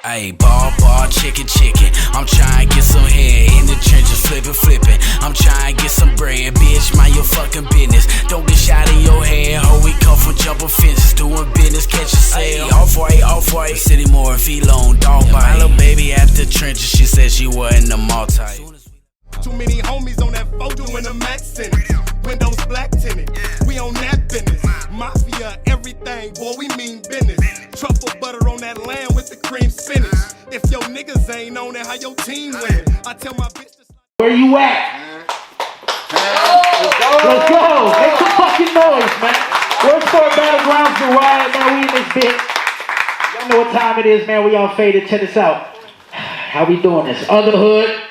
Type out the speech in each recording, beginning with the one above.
Ayy, ball, chicken. I'm trying to get some hair in the trenches, flipping. I'm trying to get some bread, bitch, mind your fucking business. Don't get shot in your head, ho, we come from jumping fences, doing business, catch a sale. Off white, city more V-Lone, dog bite. My little baby at the trenches, she said she wasn't a multi. Too many homies on that photo in the max tinted. Windows black tinted. We on that business. Mafia, everything, boy, we mean business. Truffle butter on that lamb with the cream spinach. If your niggas ain't on it, how your team win? I tell my bitch to... Where you at? Let's go. Make some fucking noise, man. Where's Sport Battlegrounds, the riot, man? We in this bitch. Y'all know what time it is, man. We all faded. Check this out. How we doing this? Other hood.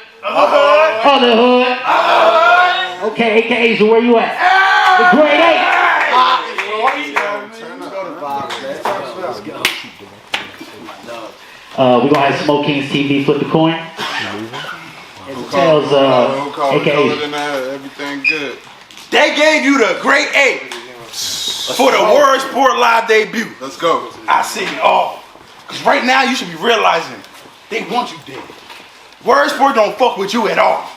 Okay, AKA, so where you at? The grade 8. We're gonna have Smoke Kings TV flip the coin. It tells AKA. Everything good. They gave you the grade 8 for the Word Sport Live debut. Let's go. I see it all. Cause right now you should be realizing they want you dead. Word Sport don't fuck with you at all.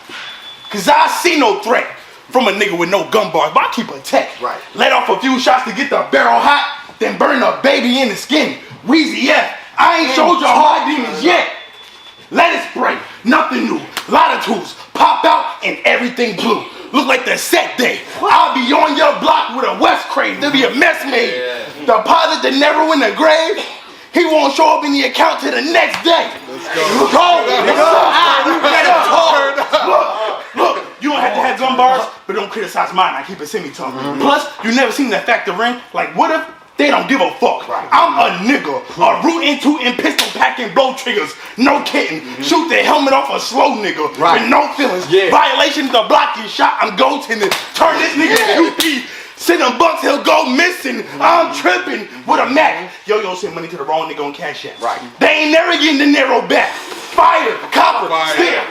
Cause I see no threat from a nigga with no gun bars, but I keep a tech. Right. Let off a few shots to get the barrel hot, then burn a baby in the skin. Wheezy F, I ain't showed your hard demons yet. Let it spray, nothing new. Lot of tools, pop out and everything blue. Look like the set day. I'll be on your block with a West crate. There'll be a mess made. Deposit Dinero in the grave. He won't show up in the account till the next day. Let's go. Look, you don't have to have gun bars, but don't criticize mine. I keep it semi-tongue. Plus, you never seen that factor in. Like, what if they don't give a fuck? I'm a nigga, a rootin' tootin' pistol packing blow triggers. No kidding. Shoot the helmet off a slow nigga with no feelings. Violation of the block is shot. I'm goaltending. Turn this nigga QP. Send them bucks, he'll go missing. I'm tripping with a Mac. Yo, send money to the wrong nigga on Cash App. They ain't never getting Dinero back. Fire, copper, steel.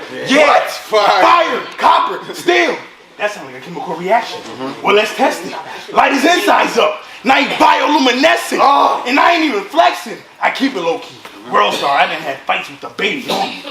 Fire, copper, steel. That sounds like a chemical reaction. Well, let's test it. Light his insides up. Now he bioluminescent. And I ain't even flexing. I keep it low key. World star, I done had fights with the baby on me.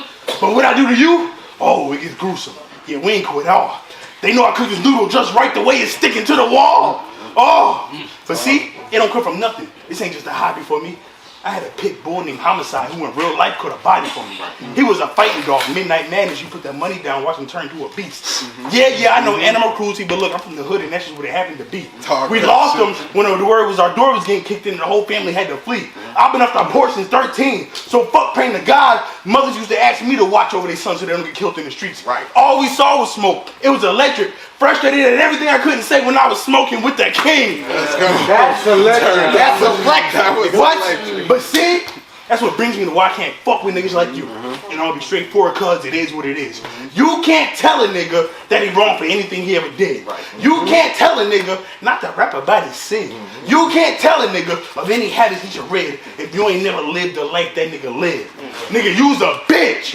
But what I do to you? Oh, it gets gruesome. Yeah, we ain't cool at all. They know I cook this noodle just right the way it's sticking to the wall. But see, it don't come from nothing. This ain't just a hobby for me. I had a pit bull named Homicide who in real life caught a body for me. He was a fighting dog, Midnight Madness. You put that money down, watch him turn into a beast. Yeah, I know animal cruelty, but look, I'm from the hood and that's just what it happened to be. We lost him when the word was our door was getting kicked in and the whole family had to flee. I've been up to abort since 13, so fuck praying to God. Mothers used to ask me to watch over their sons so they don't get killed in the streets. All we saw was smoke. It was electric. Frustrated at everything I couldn't say when I was smoking with the king. That's electric. That's electric. What? But see, that's what brings me to why I can't fuck with niggas like you. And I'll be straightforward cause it is what it is. You can't tell a nigga that he wrong for anything he ever did. You can't tell a nigga not to rap about his sin. You can't tell a nigga of any habits he should read if you ain't never lived the life that nigga lived. Nigga, you's a bitch.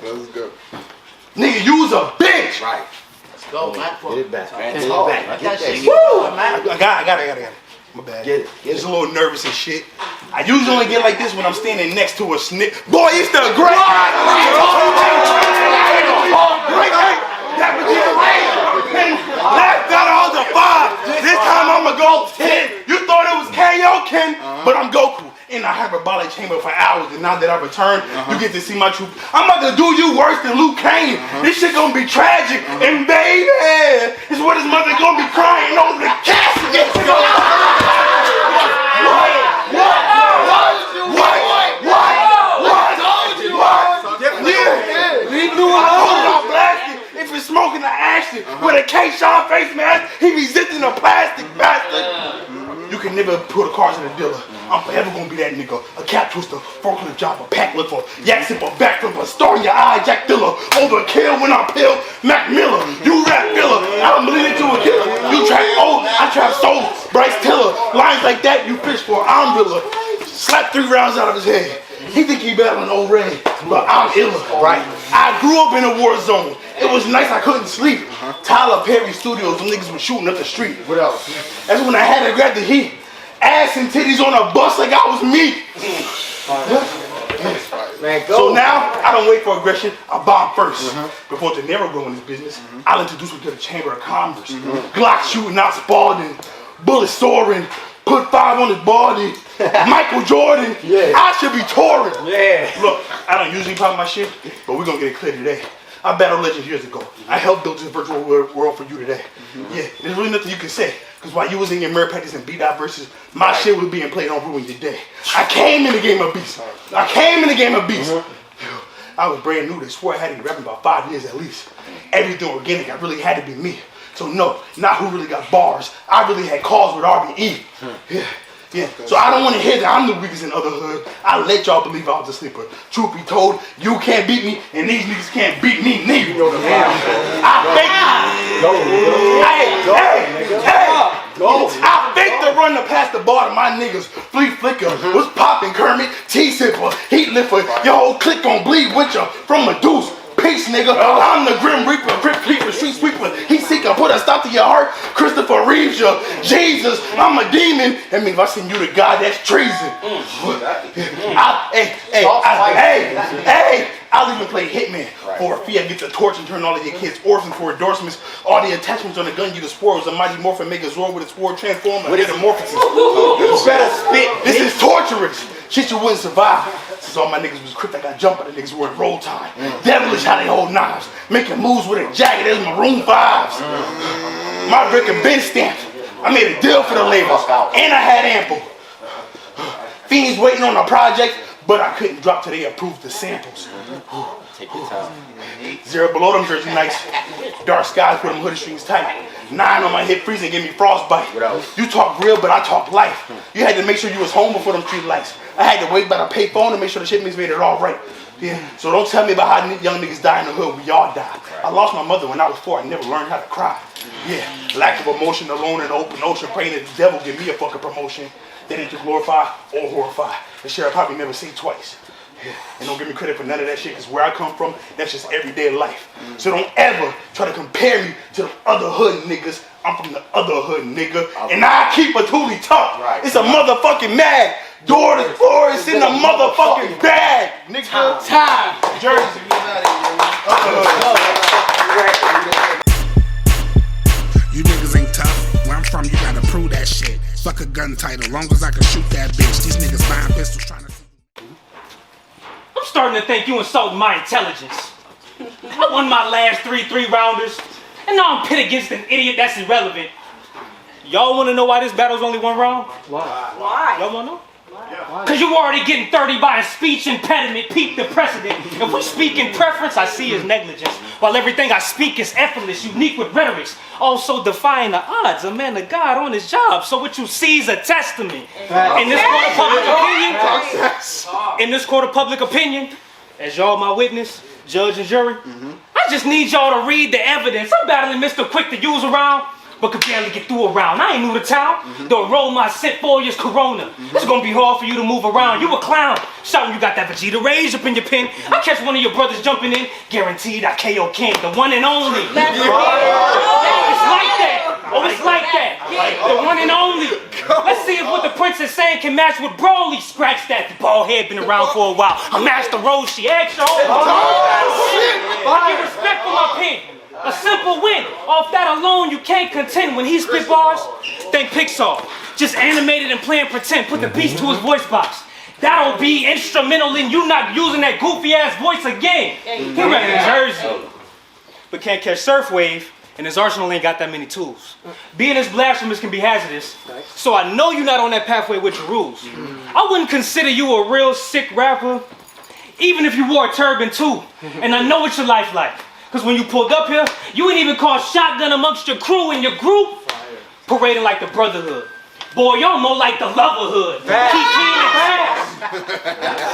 Let's go. Nigga, you's a bitch. Let's go, man. Get it back. Get that shit. I got it. My bad. Get it. Just a little nervous and shit. I usually only get like this when I'm standing next to a snitch. Boy, it's the great. Last out all the 5. This time I'ma go 10. You thought it was Kaioken, but I'm Goku. In a hyperbolic chamber for hours, and now that I returned, you get to see my truth. I'm about to do you worse than Luke Kane. This shit gonna be tragic, and baby, it's what his mother gonna be crying over the casket. Leave me alone. If it's smoking the action with a K-Shine face mask, he resisting a plastic bastard. You can never put a car in the dealer. I'm forever gonna be that nigga. A cap twister, forklift job, a pack lifter, yak sipper, back flipper, star in your eye, Jack Diller, overkill when I pill, Mac Miller, you rap filler, I'm bleeding to a killer. You trap old, I trap soul, Bryce Tiller, lines like that you fish for, I'm realer. Slap 3 rounds out of his head. He think he battling old Ray, but I'm iller, right? I grew up in a war zone. It was nice I couldn't sleep. Tyler Perry Studios, them niggas were shooting up the street. What else? That's when I had to grab the heat. ass and titties on a bus like I was me. Man, So now, I don't wait for aggression, I bomb first. Before Dinero go in this business, I'll introduce him to the Chamber of Commerce. Glock shooting out Spalding, bullets soaring, put 5 on his body. Michael Jordan, I should be touring. Look, I don't usually pop my shit, but we're gonna get it clear today. I battled legends years ago. I helped build this virtual world for you today. Yeah, there's really nothing you can say. Because while you was in your mirror practice and B-Dot versus, my shit was being played on Ruin Your Day. I came in the game of beast. I was brand new. They swore I had to be rapping about 5 years at least. Everything organic, I really had to be me. So no, not who really got bars. I really had calls with RBE. Yeah. So I don't want to hear that I'm the weakest in other hood. I let y'all believe I was a sleeper. Truth be told, you can't beat me, and these niggas can't beat me neither. I faked the run to pass the ball to my niggas. Flea Flicker was popping Kermit, T-Sipper, Heat Lifter. Your whole clique gon' bleed with ya from a deuce. Peace, nigga. I'm the Grim Reaper, Grip Keeper, Street Sweeper. He seeker, put a stop to your heart. Christopher Reeves, ya. Jesus, I'm a demon. That means if I send you to God, that's treason. I'll even play Hitman for a fee. I get the torch and turn all of your kids orphans for endorsements. All the attachments on the gun you can spoil was a mighty morphin Megazord with a sword transformer. Metamorphosis. You better spit. This is torturous. Shit you wouldn't survive. Since all my niggas was crypt, I got jumped by the niggas wearing roll tide. Devilish how they hold knives. Making moves with a jacket, there's Maroon 5s. My record been stamped. I made a deal for the label. And I had ample. Fiends waiting on a project, but I couldn't drop till they approved the samples. Take your time. 0 below them jersey nights. Dark skies put them hoodie strings tight. 9 on my hip freezing gave me frostbite. You talk real, but I talk life. You had to make sure you was home before them street lights. I had to wait by the pay phone to make sure the shipments made it all right. Yeah. So don't tell me about how young niggas die in the hood. We all die. I lost my mother when I was 4. I never learned how to cry. Yeah. Lack of emotion, alone in the open ocean, praying that the devil give me a fucking promotion. They didn't glorify or horrify. The shit I probably never say twice. Yeah. And don't give me credit for none of that shit, because where I come from, that's just everyday life. So don't ever try to compare me to the other hood niggas. I'm from the other hood, nigga. And I keep a toolie tuck. It's a motherfucking mag. Door to floor is in the motherfucking bag. Nigga. Time. Jersey. You niggas ain't tough. Where I'm from, you gotta prove that shit. Fuck a gun title, long as I can shoot that bitch. These niggas buying pistols trying to... I'm starting to think you insulting my intelligence. I won my last 3 3-rounders, and now I'm pit against an idiot that's irrelevant. Y'all want to know why this battle's only 1 round? Why? Y'all want to know? Because you already getting 30 by a speech impediment, peep the precedent. If we speak in preference, I see as negligence. While everything I speak is effortless, unique with rhetorics. Also defying the odds, a man of God on his job. So what you see is a testament. In this court of public opinion, as y'all my witness, judge and jury, I just need y'all to read the evidence. I'm battling Mr. Quick to use around, but could barely get through a round. I ain't new to town. The aroma I sent for you is Corona. It's gonna be hard for you to move around. You a clown. Shouting you got that Vegeta rage up in your pen. I catch one of your brothers jumping in. Guaranteed I KO King, the one and only. It's like that. Oh, it's like that. The one and only. Let's see if what the prince is saying can match with Broly. Scratch that. The bald head been around for a while. I'm Master Roshi. Action. I get respect for my pen. A simple win. Off that alone, you can't contend. When he spit bars, think Pixar. Just animated and playing pretend. Put the beast to his voice box. That'll be instrumental in you not using that goofy ass voice again. He reppin' Jersey, but can't catch surf wave, and his arsenal ain't got that many tools. Being as blasphemous can be hazardous, so I know you're not on that pathway with your rules. I wouldn't consider you a real sick rapper, even if you wore a turban too. And I know what your life like. Because when you pulled up here, you ain't even called shotgun amongst your crew and your group. Parading like the brotherhood. Boy, y'all more like the loverhood. Kikiing and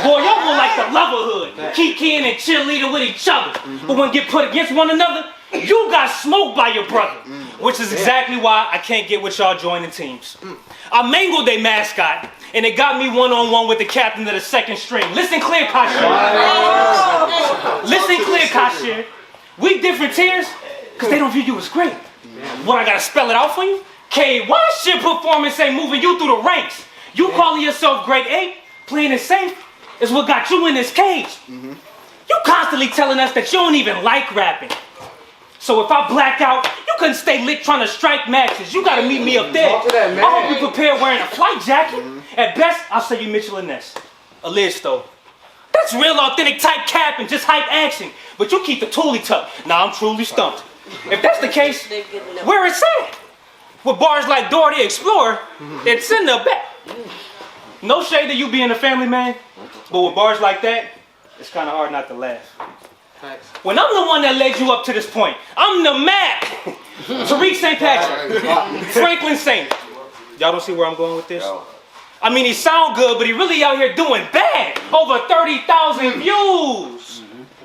Boy, y'all more like the loverhood. Kikiing and cheerleader with each other. But when get put against one another, you got smoked by your brother. Which is exactly why I can't get with y'all joining teams. I mangled their mascot, and it got me one-on-one with the captain of the second string. Listen clear, Kashir. Listen clear, Kashir. We different tiers, because they don't view you as great. What, I gotta spell it out for you? K, why shit performance ain't moving you through the ranks? You calling yourself grade 8, playing it safe, is what got you in this cage. You constantly telling us that you don't even like rapping. So if I black out, you couldn't stay lit trying to strike matches. You gotta meet me up there. I hope you prepared wearing a flight jacket. At best, I'll say you Mitchell and Ness. A Liz though. That's real authentic type capping, just hype action. But you keep the toolie tuck. Now I'm truly stumped. If that's the case, where it's at? With bars like Dora the Explorer, it's in the back. No shade to you being a family man, but with bars like that, it's kind of hard not to laugh. When I'm the one that led you up to this point, I'm the Mac. Tariq St. Patrick, Franklin Saint. Y'all don't see where I'm going with this? I mean, he sound good, but he really out here doing bad. Over 30,000 views.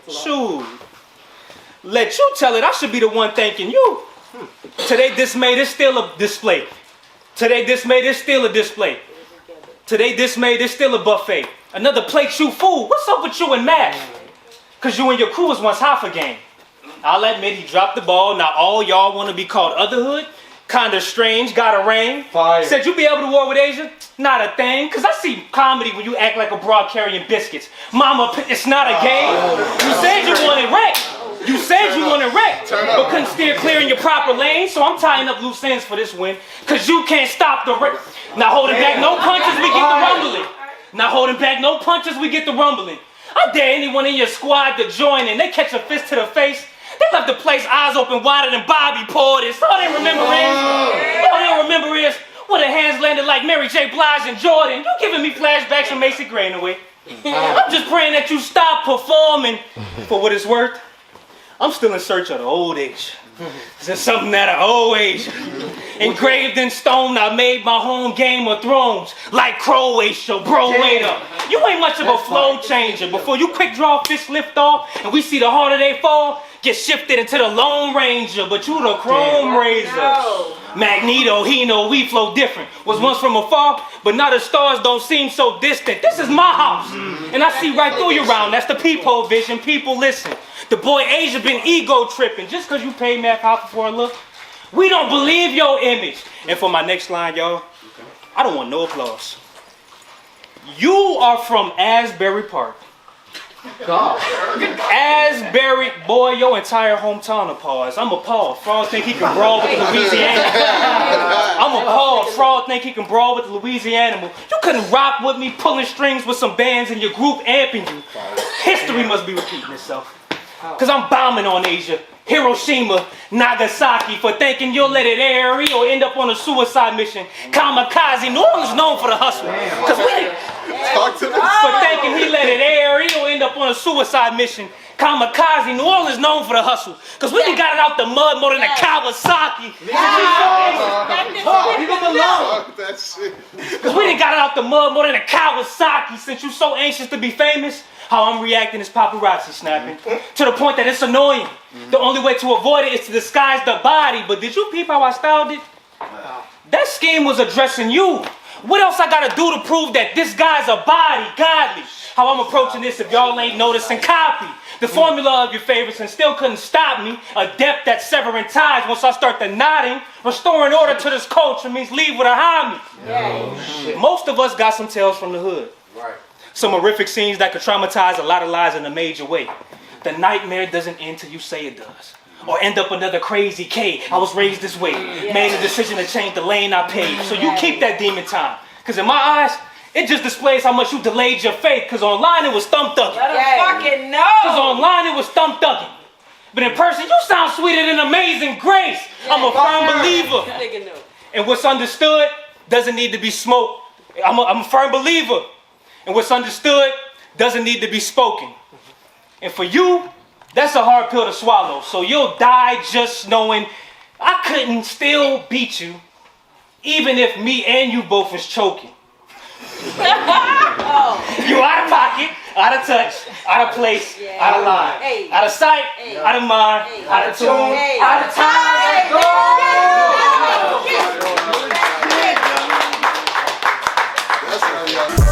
Shoot. Let you tell it, I should be the one thanking you. Today dismayed is still a display. Today dismayed is still a display. Today dismayed is still a buffet. Another plate you fool. What's up with you and math? Cause you and your crew was once half a game. I'll admit he dropped the ball. Now all y'all want to be called otherhood. Kinda strange, got a ring. Fire. Said you be able to war with Asia? Not a thing. Cause I see comedy when you act like a broad carrying biscuits. Mama, it's not a game. You said you wanted wreck. You said you wanted wreck, but couldn't steer clear in your proper lane. So I'm tying up loose ends for this win. Cause you can't stop the wreck. Now holding back no punches, we get the rumbling. Now holding back no punches, we get the rumbling. I dare anyone in your squad to join in. They catch a fist to the face. They left the place eyes open wider than Bobby Portis. All they remember is where the hands landed like Mary J. Blige and Jordan. You giving me flashbacks from Macy Gray in a way. I'm just praying that you stop performing. For what it's worth, I'm still in search of the old age. There's something at an old age. Engraved in stone, I made my home Game of Thrones. Like Croatia, bro, wait up. You ain't much of a flow changer. Before you quick draw, fist lift off, and we see the harder they fall, get shifted into the Lone Ranger, but you the Chrome Razor. No. Magneto, he know we flow different. Was once from afar, but now the stars don't seem so distant. This is my house, and I see right through you round. That's the peephole vision, people listen. The boy Asia been ego tripping. Just cause you pay Matt Hopper for a look, we don't believe your image. And for my next line, y'all, I don't want no applause. You are from Asbury Park. God. Asbury, boy, your entire hometown appalled. I'm appalled. Fraud think he can brawl with the Louisiana. I'm appalled. Fraud think he can brawl with the Louisiana. You couldn't rock with me pulling strings with some bands in your group amping you. History must be repeating itself. Cause I'm bombing on Asia, Hiroshima, Nagasaki for thinking you'll let it air or end up on a suicide mission. Kamikaze, New Orleans known for the hustle. Cause we didn't, for thinking he let it air or end up on a suicide mission. Kamikaze, New Orleans known for the hustle. Cause we done got it out the mud more than a Kawasaki. Cause we done got it out the mud more than a Kawasaki since you so anxious to be famous. How I'm reacting is paparazzi snapping. To the point that it's annoying. The only way to avoid it is to disguise the body. But did you peep how I styled it? That scheme was addressing you. What else I gotta do to prove that this guy's a body, godly? How I'm approaching this if y'all ain't noticing, copy the formula of your favorites and still couldn't stop me. Adept at severing ties once I start the nodding. Restoring order to this culture means leave with a homie. Most of us got some tales from the hood. Right. Some horrific scenes that could traumatize a lot of lives in a major way. The nightmare doesn't end till you say it does. Or end up another crazy K. I was raised this way. Made a decision to change the lane I paved. So you keep that demon time. Cause in my eyes, it just displays how much you delayed your faith. Cause online it was thump thugging. Let him fucking know. Cause online it was thump thugging. But in person, you sound sweeter than Amazing Grace. I'm a firm believer. And what's understood doesn't need to be smoked. I'm a firm believer. And what's understood doesn't need to be spoken. And for you, that's a hard pill to swallow. So you'll die just knowing I couldn't still beat you, even if me and you both was choking. You out of pocket, out of touch, out of place, out of line, out of sight, out of mind, out of tune, out of time. Let's go.